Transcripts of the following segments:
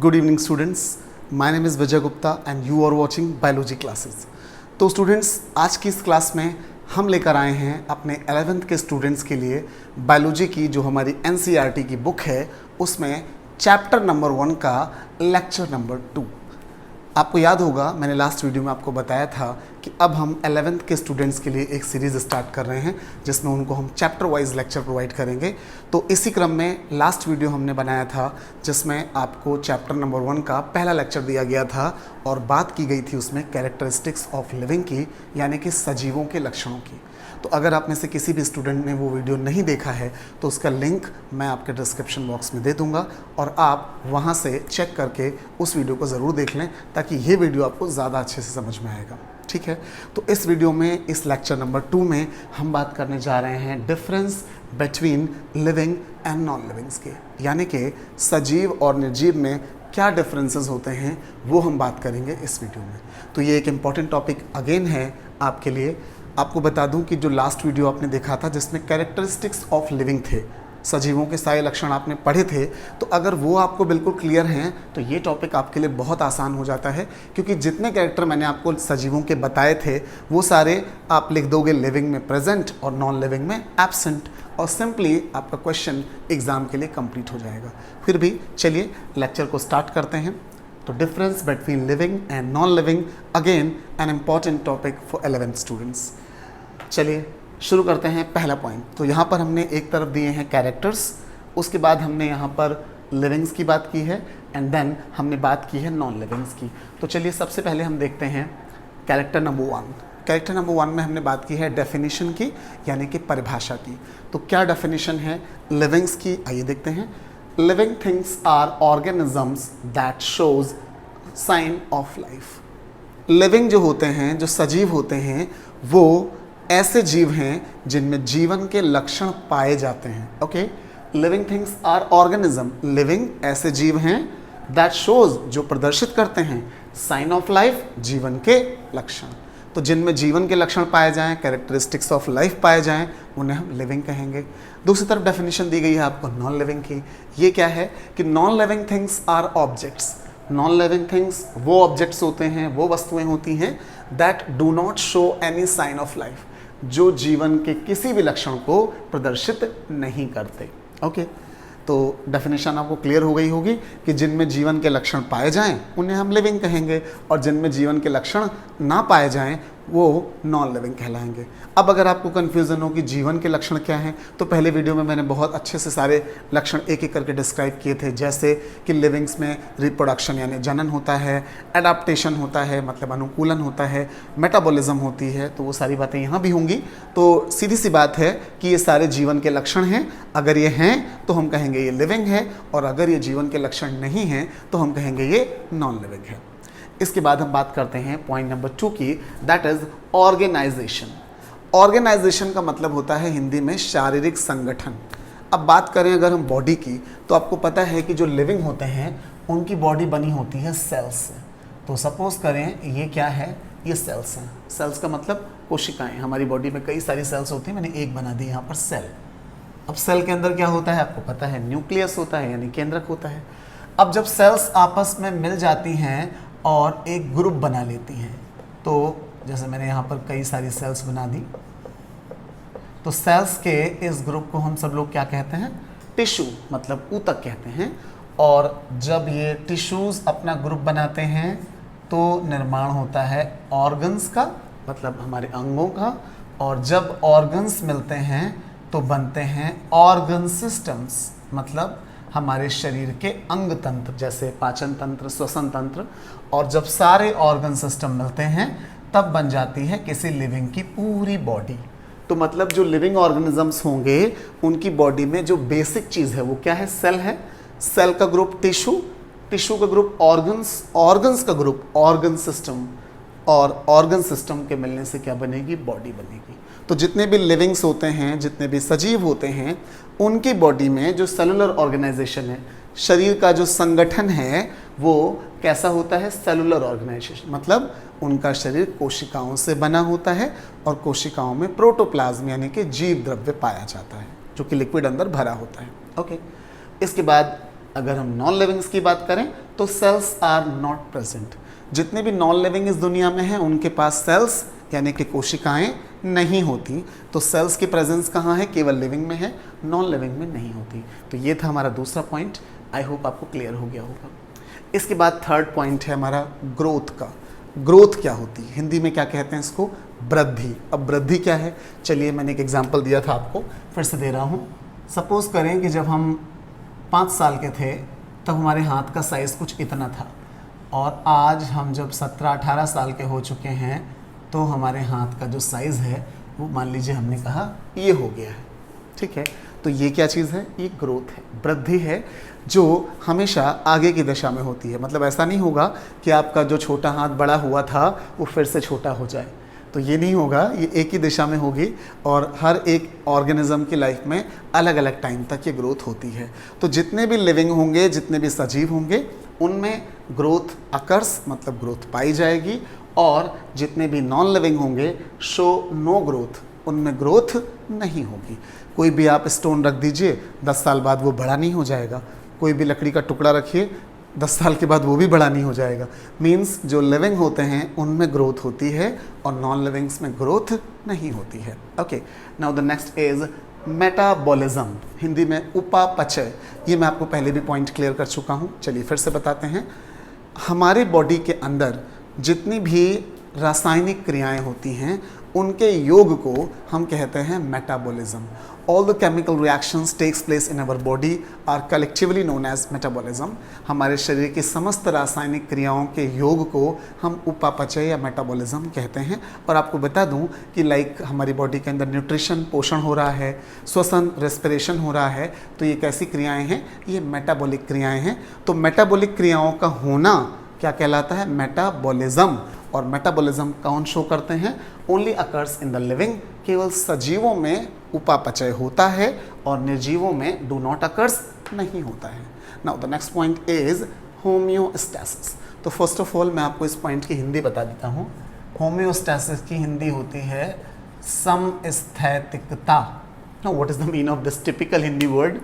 Good evening students, my name is Vijay Gupta and you are watching biology classes. तो students, आज की इस class में हम लेकर आए हैं अपने 11th के स्टूडेंट्स के लिए बायोलॉजी की जो हमारी NCERT की बुक है उसमें चैप्टर नंबर 1 का लेक्चर नंबर 2। आपको याद होगा मैंने लास्ट वीडियो में आपको बताया था कि अब हम 11th के स्टूडेंट्स के लिए एक सीरीज़ स्टार्ट कर रहे हैं जिसमें उनको हम चैप्टर वाइज लेक्चर प्रोवाइड करेंगे। तो इसी क्रम में लास्ट वीडियो हमने बनाया था जिसमें आपको चैप्टर नंबर 1 का पहला लेक्चर दिया गया था और बात की गई थी उसमें कैरेक्टरिस्टिक्स ऑफ लिविंग की, यानी कि सजीवों के लक्षणों की। तो अगर आप में से किसी भी स्टूडेंट ने वो वीडियो नहीं देखा है तो उसका लिंक मैं आपके डिस्क्रिप्शन बॉक्स में दे दूंगा और आप वहाँ से चेक करके उस वीडियो को ज़रूर देख लें ताकि ये वीडियो आपको ज़्यादा अच्छे से समझ में आएगा। ठीक है, तो इस वीडियो में इस लेक्चर नंबर 2 में हम बात करने जा रहे हैं difference between living and non livings के, यानी कि सजीव और निर्जीव में क्या डिफरेंसेस होते हैं वो हम बात करेंगे इस वीडियो में। तो ये एक इम्पॉर्टेंट टॉपिक अगेन है आपके लिए। आपको बता दूं कि जो लास्ट वीडियो आपने देखा था जिसमें कैरेक्टरिस्टिक्स ऑफ लिविंग थे, सजीवों के सारे लक्षण आपने पढ़े थे, तो अगर वो आपको बिल्कुल क्लियर हैं तो ये टॉपिक आपके लिए बहुत आसान हो जाता है, क्योंकि जितने कैरेक्टर मैंने आपको सजीवों के बताए थे वो सारे आप लिख दोगे लिविंग में प्रेजेंट और नॉन लिविंग में एब्सेंट, और सिंपली आपका क्वेश्चन एग्जाम के लिए कंप्लीट हो जाएगा। फिर भी चलिए लेक्चर को स्टार्ट करते हैं। तो difference between living and non living, again an important topic for 11th students. चलिए शुरू करते हैं। पहला पॉइंट, तो यहाँ पर हमने एक तरफ दिए हैं कैरेक्टर्स, उसके बाद हमने यहाँ पर लिविंग्स की बात की है एंड देन हमने बात की है नॉन लिविंग्स की। तो चलिए सबसे पहले हम देखते हैं कैरेक्टर नंबर 1। कैरेक्टर नंबर 1 में हमने बात की है डेफिनेशन की, यानी कि परिभाषा की। तो क्या डेफिनेशन है लिविंग्स की, आइए देखते हैं। Living things are organisms that shows sign of life. Living जो होते हैं, जो सजीव होते हैं, वो ऐसे जीव हैं जिनमें जीवन के लक्षण पाए जाते हैं। Okay, living things are organism, living ऐसे जीव हैं दैट शोज जो प्रदर्शित करते हैं साइन ऑफ लाइफ, जीवन के लक्षण। तो जिनमें जीवन के लक्षण पाए जाएं, कैरेक्टरिस्टिक्स ऑफ लाइफ पाए जाएं, उन्हें हम लिविंग कहेंगे। दूसरी तरफ डेफिनेशन दी गई है आपको नॉन लिविंग की। ये क्या है कि non living things are objects. Non living things वो ऑब्जेक्ट्स होते हैं, वो वस्तुएं होती हैं that do not show any sign of life, जो जीवन के किसी भी लक्षण को प्रदर्शित नहीं करते। ओके, तो डेफिनेशन आपको क्लियर हो गई होगी कि जिनमें जीवन के लक्षण पाए जाएं उन्हें हम लिविंग कहेंगे और जिनमें जीवन के लक्षण ना पाए जाएं वो नॉन लिविंग कहलाएंगे। अब अगर आपको कन्फ्यूज़न हो कि जीवन के लक्षण क्या हैं, तो पहले वीडियो में मैंने बहुत अच्छे से सारे लक्षण एक एक करके डिस्क्राइब किए थे, जैसे कि लिविंग्स में रिप्रोडक्शन यानी जनन होता है, एडाप्टेशन होता है मतलब अनुकूलन होता है, मेटाबॉलिज्म होती है, तो वो सारी बातें यहाँ भी होंगी। तो सीधी सी बात है कि ये सारे जीवन के लक्षण हैं। अगर ये हैं तो हम कहेंगे ये लिविंग है, और अगर ये जीवन के लक्षण नहीं हैं तो हम कहेंगे ये नॉन लिविंग है। इसके बाद हम बात करते हैं पॉइंट नंबर 2 की, दैट इज ऑर्गेनाइजेशन। ऑर्गेनाइजेशन का मतलब होता है हिंदी में शारीरिक संगठन। अब बात करें अगर हम बॉडी की, तो आपको पता है कि जो लिविंग होते हैं उनकी बॉडी बनी होती है सेल्स से। तो सपोज करें ये क्या है, ये सेल्स हैं। सेल्स का मतलब कोशिकाएं। हमारी बॉडी में कई सारी सेल्स होती हैं, मैंने एक बना दी यहाँ पर सेल। अब सेल के अंदर क्या होता है आपको पता है, न्यूक्लियस होता है यानी केंद्रक होता है। अब जब सेल्स आपस में मिल जाती हैं और एक ग्रुप बना लेती हैं, तो जैसे मैंने यहाँ पर कई सारी सेल्स बना दी, तो सेल्स के इस ग्रुप को हम सब लोग क्या कहते हैं, टिश्यू मतलब ऊतक कहते हैं। और जब ये टिश्यूज़ अपना ग्रुप बनाते हैं तो निर्माण होता है ऑर्गन्स का, मतलब हमारे अंगों का, और जब ऑर्गन्स मिलते हैं तो बनते हैं ऑर्गन सिस्टम्स, मतलब हमारे शरीर के अंग तंत्र, जैसे पाचन तंत्र, श्वसन तंत्र। और जब सारे ऑर्गन सिस्टम मिलते हैं तब बन जाती है किसी लिविंग की पूरी बॉडी। तो मतलब जो लिविंग ऑर्गेनिजम्स होंगे उनकी बॉडी में जो बेसिक चीज़ है वो क्या है, सेल है। सेल का ग्रुप टिश्यू, टिश्यू का ग्रुप ऑर्गन्स, ऑर्गन्स का ग्रुप ऑर्गन सिस्टम, और ऑर्गन सिस्टम के मिलने से क्या बनेगी, बॉडी बनेगी। तो जितने भी लिविंग्स होते हैं, जितने भी सजीव होते हैं, उनकी बॉडी में जो सेलुलर ऑर्गेनाइजेशन है, शरीर का जो संगठन है, वो कैसा होता है, सेलुलर ऑर्गेनाइजेशन। मतलब उनका शरीर कोशिकाओं से बना होता है और कोशिकाओं में प्रोटोप्लाज्म यानी कि जीव द्रव्य पाया जाता है जो कि लिक्विड अंदर भरा होता है। ओके, इसके बाद अगर हम नॉन लिविंग्स की बात करें तो सेल्स आर नॉट प्रेजेंट। जितने भी नॉन लिविंग इस दुनिया में हैं उनके पास सेल्स यानी कि कोशिकाएं नहीं होती। तो सेल्स की प्रेजेंस कहाँ है? केवल लिविंग में है, नॉन लिविंग में नहीं होती। तो ये था हमारा दूसरा पॉइंट। आई होप आपको क्लियर हो गया होगा। इसके बाद थर्ड पॉइंट है हमारा ग्रोथ का। ग्रोथ क्या होती है? हिंदी में क्या कहते हैं इसको? वृद्धि। अब वृद्धि क्या है? चलिए, मैंने एक एग्जाम्पल दिया था आपको, फिर से दे रहा हूँ। सपोज करें कि जब हम 5 साल के थे तब हमारे हाथ का साइज़ कुछ इतना था, और आज हम जब 17-18 साल के हो चुके हैं तो हमारे हाथ का जो साइज़ है वो मान लीजिए हमने कहा ये हो गया है। ठीक है, तो ये क्या चीज़ है? ये ग्रोथ है, वृद्धि है, जो हमेशा आगे की दिशा में होती है। मतलब ऐसा नहीं होगा कि आपका जो छोटा हाथ बड़ा हुआ था वो फिर से छोटा हो जाए, तो ये नहीं होगा। ये एक ही दिशा में होगी और हर एक ऑर्गेनिज्म की लाइफ में अलग अलग टाइम तक ये ग्रोथ होती है। तो जितने भी लिविंग होंगे, जितने भी सजीव होंगे, उनमें ग्रोथ अकर्स मतलब ग्रोथ पाई जाएगी, और जितने भी नॉन लिविंग होंगे शो नो ग्रोथ, उनमें ग्रोथ नहीं होगी। कोई भी आप स्टोन रख दीजिए, 10 साल बाद वो बड़ा नहीं हो जाएगा। कोई भी लकड़ी का टुकड़ा रखिए, 10 साल के बाद वो भी बड़ा नहीं हो जाएगा। मीन्स जो लिविंग होते हैं उनमें ग्रोथ होती है और नॉन लिविंग्स में ग्रोथ नहीं होती है। Okay, now the next is metabolism, Hindi में उपापचय। ये मैं आपको पहले भी पॉइंट क्लियर कर चुका हूँ, चलिए फिर से बताते हैं। हमारे बॉडी के अंदर जितनी भी रासायनिक क्रियाएं होती हैं उनके योग को हम कहते हैं metabolism. All the chemical reactions takes place in our body are collectively known as metabolism. हमारे शरीर की समस्त रासायनिक क्रियाओं के योग को हम उपापचय या मेटाबॉलिज्म कहते हैं। और आपको बता दूं कि लाइक हमारी बॉडी के अंदर न्यूट्रिशन पोषण हो रहा है, श्वसन रेस्पिरेशन हो रहा है, तो ये कैसी क्रियाएँ हैं? ये मेटाबॉलिक क्रियाएँ हैं। तो मेटाबॉलिक क्रियाओं का होना क्या कहलाता है? मेटाबॉलिज्म। और मेटाबॉलिज्म कौन शो करते हैं? Only occurs in the living. केवल सजीवों में उपापचय होता है और निर्जीवों में डू नॉट अकर्स नहीं होता है। Now the next point is homeostasis. तो फर्स्ट ऑफ ऑल मैं आपको इस पॉइंट की हिंदी बता देता हूँ। होम्योस्टैसिस की हिंदी होती है समस्थैतिकता। Now what is the meaning of this typical Hindi word?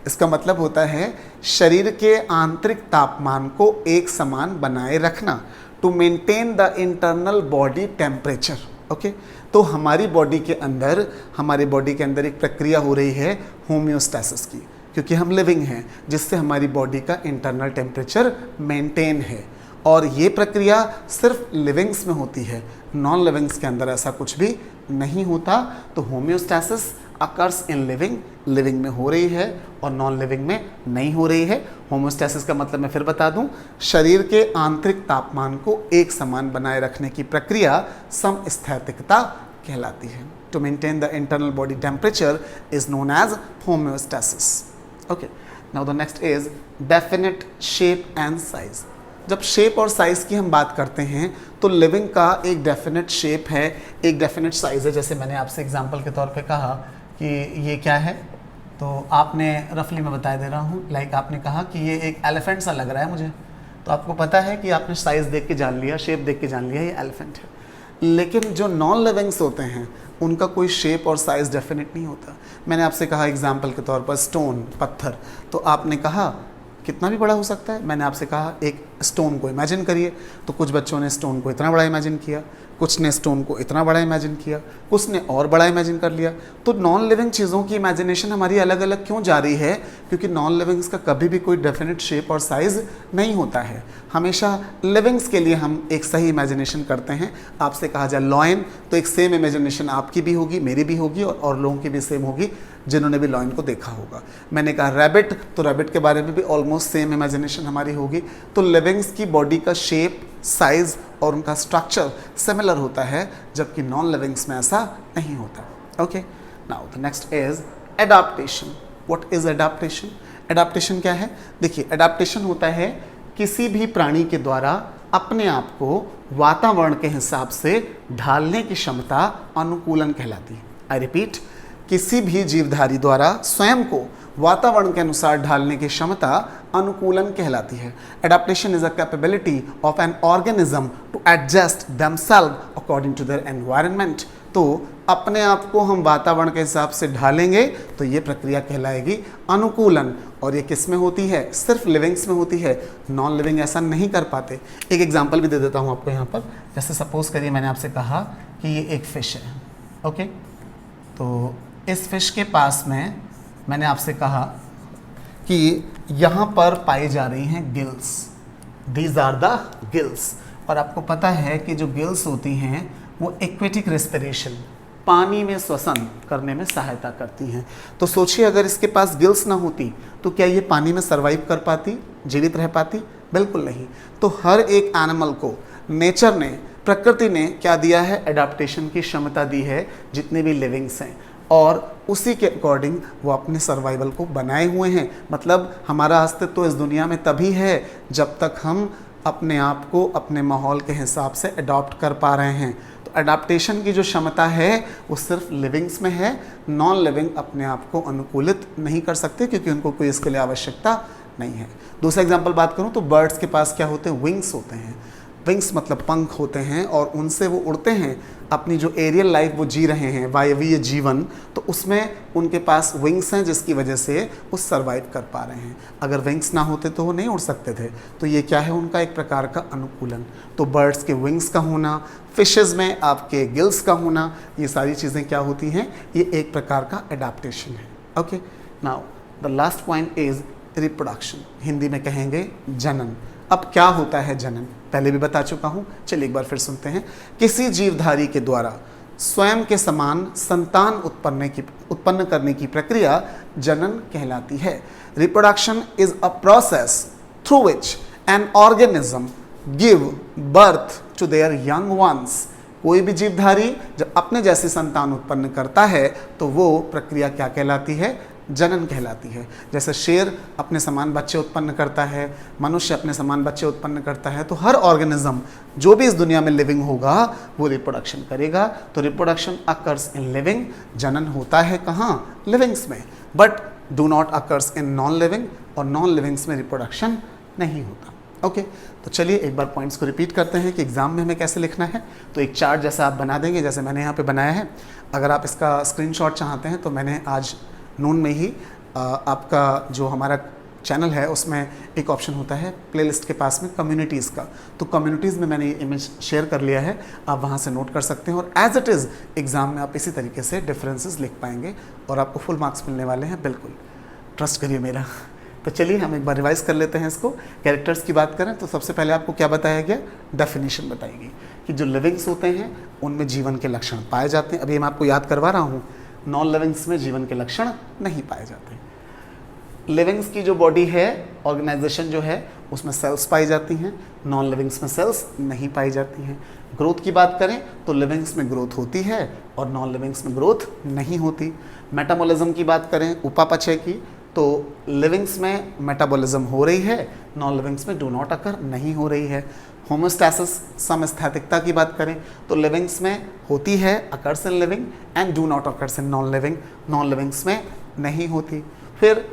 इसका मतलब होता है शरीर के आंतरिक तापमान को एक समान बनाए रखना, to maintain the internal body temperature. Okay, तो हमारी बॉडी के अंदर एक प्रक्रिया हो रही है होम्योस्टैसिस की, क्योंकि हम लिविंग हैं, जिससे हमारी बॉडी का इंटरनल टेम्परेचर मेंटेन है। और ये प्रक्रिया सिर्फ लिविंग्स में होती है, नॉन लिविंग्स के अंदर ऐसा कुछ भी नहीं होता। तो homeostasis occurs in living, living में हो रही है और नॉन लिविंग में नहीं हो रही है। होम्योस्टैसिस का मतलब मैं फिर बता दूं, शरीर के आंतरिक तापमान को एक समान बनाए रखने की प्रक्रिया समस्थैतिकता कहलाती है। To maintain the internal body temperature is known as homeostasis. Okay, now the next is definite shape and size. जब शेप और साइज़ की हम बात करते हैं तो लिविंग का एक डेफिनेट शेप है, एक डेफिनेट साइज़ है। जैसे मैंने आपसे एग्जांपल के तौर पे कहा कि ये क्या है, तो आपने रफली मैं बता दे रहा हूँ। लाइक आपने कहा कि ये एक एलिफेंट सा लग रहा है मुझे, तो आपको पता है कि आपने साइज़ देख के जान लिया, शेप देख के जान लिया ये एलिफेंट है। लेकिन जो नॉन लिविंग्स होते हैं उनका कोई शेप और साइज़ डेफिनेट नहीं होता। मैंने आपसे कहा एग्जाम्पल के तौर पर स्टोन, पत्थर, तो आपने कहा कितना भी बड़ा हो सकता है। मैंने आपसे कहा एक स्टोन को इमेजिन करिए, तो कुछ बच्चों ने स्टोन को इतना बड़ा इमेजिन किया, कुछ ने स्टोन को इतना बड़ा इमेजिन किया, कुछ ने और बड़ा इमेजिन कर लिया। तो नॉन लिविंग चीज़ों की इमेजिनेशन हमारी अलग अलग क्यों जा रही है? क्योंकि नॉन लिविंग्स का कभी भी कोई डेफिनेट शेप और साइज़ नहीं होता है। हमेशा लिविंग्स के लिए हम एक सही इमेजिनेशन करते हैं। आपसे कहा जाए लॉयन, तो एक सेम इमेजिनेशन आपकी भी होगी, मेरी भी होगी और लोगों की भी सेम होगी जिन्होंने भी लॉयन को देखा होगा। मैंने कहा रैबिट, तो रैबिट के बारे में भी ऑलमोस्ट सेम इमेजिनेशन हमारी होगी। तो लिविंग्स की बॉडी का शेप, साइज़ और उनका स्ट्रक्चर सिमिलर होता है, जबकि नॉन लिविंग्स में ऐसा नहीं होता। Okay, now the next is adaptation. What is adaptation? Adaptation क्या है? देखिए, एडाप्टेशन होता है किसी भी प्राणी के द्वारा अपने आप को वातावरण के हिसाब से ढालने की क्षमता अनुकूलन कहलाती है। आई रिपीट, किसी भी जीवधारी द्वारा स्वयं को वातावरण के अनुसार ढालने की क्षमता अनुकूलन कहलाती है। Adaptation is a capability of an organism to adjust themselves according to their environment. तो अपने आप को हम वातावरण के हिसाब से ढालेंगे तो ये प्रक्रिया कहलाएगी अनुकूलन। और ये किस में होती है? सिर्फ लिविंग्स में होती है, नॉन लिविंग ऐसा नहीं कर पाते। एक एग्जांपल भी दे देता हूँ आपको यहाँ पर। जैसे सपोज करिए मैंने आपसे कहा कि ये एक फ़िश है, ओके। तो इस फिश के पास में मैंने आपसे कहा कि यहाँ पर पाई जा रही हैं gills, these are the gills. और आपको पता है कि जो गिल्स होती हैं वो एक्वेटिक रेस्पिरेशन, पानी में श्वसन करने में सहायता करती हैं। तो सोचिए अगर इसके पास गिल्स ना होती तो क्या ये पानी में सर्वाइव कर पाती, जीवित रह पाती? बिल्कुल नहीं। तो हर एक एनिमल को नेचर ने, प्रकृति ने क्या दिया है? एडाप्टेशन की क्षमता दी है जितने भी लिविंग्स हैं, और उसी के अकॉर्डिंग वो अपने सर्वाइवल को बनाए हुए हैं। मतलब हमारा अस्तित्व तो इस दुनिया में तभी है जब तक हम अपने आप को अपने माहौल के हिसाब से अडॉप्ट कर पा रहे हैं। तो अडाप्टेशन की जो क्षमता है वो सिर्फ लिविंग्स में है, नॉन लिविंग अपने आप को अनुकूलित नहीं कर सकते क्योंकि उनको कोई इसके लिए आवश्यकता नहीं है। दूसरा एग्जाम्पल बात करूँ तो बर्ड्स के पास क्या होते हैं? विंग्स होते हैं। विंग्स मतलब पंख होते हैं और उनसे वो उड़ते हैं, अपनी जो एरियल लाइफ वो जी रहे हैं, वायवीय जीवन, तो उसमें उनके पास विंग्स हैं जिसकी वजह से वो सर्वाइव कर पा रहे हैं। अगर विंग्स ना होते तो वो नहीं उड़ सकते थे। तो ये क्या है? उनका एक प्रकार का अनुकूलन। तो बर्ड्स के विंग्स का होना, फिशेज़ में आपके गिल्स का होना, ये सारी चीज़ें क्या होती हैं? ये एक प्रकार का एडाप्टेशन है। Okay, now the last point is reproduction, Hindi में कहेंगे जनन। अब क्या होता है जनन? पहले भी बता चुका हूँ, चलिए एक बार फिर सुनते हैं। किसी जीवधारी के द्वारा स्वयं के समान संतान उत्पन्न करने की प्रक्रिया जनन कहलाती है। Reproduction is a process through which an organism give birth to their young ones. कोई भी जीवधारी जब अपने जैसी संतान उत्पन्न करता है तो वो प्रक्रिया क्या कहलाती है? जनन कहलाती है। जैसे शेर अपने समान बच्चे उत्पन्न करता है, मनुष्य अपने समान बच्चे उत्पन्न करता है, तो हर ऑर्गेनिज्म जो भी इस दुनिया में लिविंग होगा वो रिप्रोडक्शन करेगा। तो रिप्रोडक्शन अकर्स इन लिविंग, जनन होता है कहाँ? लिविंग्स में, but do not occurs in non living, और नॉन लिविंग्स में रिप्रोडक्शन नहीं होता। ओके, तो चलिए एक बार पॉइंट्स को रिपीट करते हैं कि एग्जाम में हमें कैसे लिखना है। तो एक चार्ट जैसा आप बना देंगे, जैसे मैंने यहाँ पे बनाया है। अगर आप इसका स्क्रीनशॉट चाहते हैं तो मैंने आज नून में ही आपका जो हमारा चैनल है उसमें एक ऑप्शन होता है प्लेलिस्ट के पास में कम्युनिटीज़ का, तो कम्युनिटीज़ में मैंने ये इमेज शेयर कर लिया है, आप वहाँ से नोट कर सकते हैं। और एज इट इज़ एग्ज़ाम में आप इसी तरीके से डिफरेंसेस लिख पाएंगे और आपको फुल मार्क्स मिलने वाले हैं, बिल्कुल ट्रस्ट करिए मेरा। तो चलिए हम एक बार रिवाइज कर लेते हैं इसको। कैरेक्टर्स की बात करें तो सबसे पहले आपको क्या बताया गया? डेफिनेशन बताएगी कि जो लिविंग्स होते हैं उनमें जीवन के लक्षण पाए जाते हैं। अभी मैं आपको याद करवा रहा हूँ, नॉन लिविंग्स में जीवन के लक्षण नहीं पाए जाते। लिविंग्स की जो बॉडी है, ऑर्गेनाइजेशन जो है, उसमें सेल्स पाई जाती हैं, नॉन लिविंग्स में सेल्स नहीं पाई जाती हैं। ग्रोथ की बात करें तो लिविंग्स में ग्रोथ होती है और नॉन लिविंग्स में ग्रोथ नहीं होती। मेटाबॉलिज्म की बात करें, उपापचय की, तो लिविंग्स में मेटाबॉलिज्म हो रही है, नॉन लिविंग्स में डू नॉट अकर नहीं हो रही है। होमोस्टैसिस, समस्थैतिकता की बात करें तो लिविंग्स में होती है, occurs in living, and do not occurs in non living, non livings में नहीं होती। फिर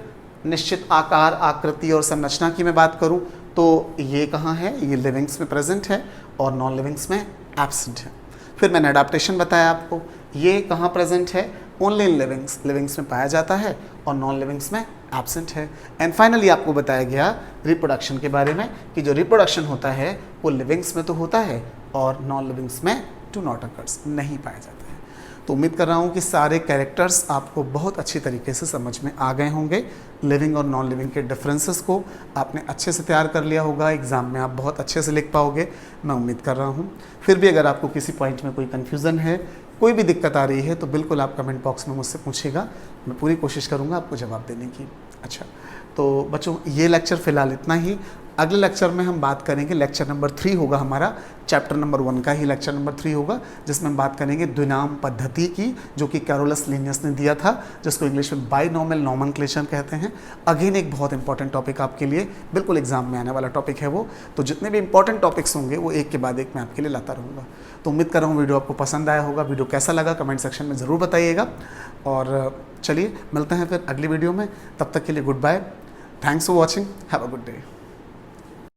निश्चित आकार, आकृति और संरचना की मैं बात करूं तो ये कहाँ है? ये लिविंग्स में प्रेजेंट है और नॉन लिविंग्स में एब्सेंट है। फिर मैंने अडाप्टेशन बताया आपको, ये कहाँ प्रेजेंट है? ओनली इन लिविंग्स, लिविंग्स में पाया जाता है और नॉन लिविंग्स में एब्सेंट है। एंड फाइनली आपको बताया गया रिप्रोडक्शन के बारे में कि जो रिप्रोडक्शन होता है वो लिविंग्स में तो होता है और नॉन लिविंग्स में डू नॉट अकर्स नहीं पाया जाता है। तो उम्मीद कर रहा हूँ कि सारे कैरेक्टर्स आपको बहुत अच्छी तरीके से समझ में आ गए होंगे। लिविंग और नॉन लिविंग के डिफरेंसेस को आपने अच्छे से तैयार कर लिया होगा, एग्ज़ाम में आप बहुत अच्छे से लिख पाओगे, मैं उम्मीद कर रहा हूँ। फिर भी अगर आपको किसी पॉइंट में कोई कन्फ्यूज़न है, कोई भी दिक्कत आ रही है तो बिल्कुल आप कमेंट बॉक्स में मुझसे पूछिएगा, मैं पूरी कोशिश करूँगा आपको जवाब देने की। अच्छा, तो बच्चों ये लेक्चर फ़िलहाल इतना ही। अगले लेक्चर में हम बात करेंगे, लेक्चर नंबर 3 होगा हमारा, चैप्टर नंबर 1 का ही लेक्चर नंबर 3 होगा, जिसमें हम बात करेंगे द्विनाम पद्धति की, जो कि कैरोलस लिनियस ने दिया था, जिसको इंग्लिश में बाइनॉमियल नोमेनक्लेचर कहते हैं। अगेन एक बहुत इंपॉर्टेंट टॉपिक आपके लिए, बिल्कुल एग्जाम में आने वाला टॉपिक है वो। तो जितने भी इंपॉर्टेंट टॉपिक्स होंगे वो एक के बाद एक मैं आपके लिए लाता रहूँगा। तो उम्मीद कर रहा हूँ वीडियो आपको पसंद आया होगा। वीडियो कैसा लगा कमेंट सेक्शन में ज़रूर बताइएगा। और चलिए मिलते हैं फिर अगली वीडियो में, तब तक के लिए goodbye, thanks for watching, have a good day.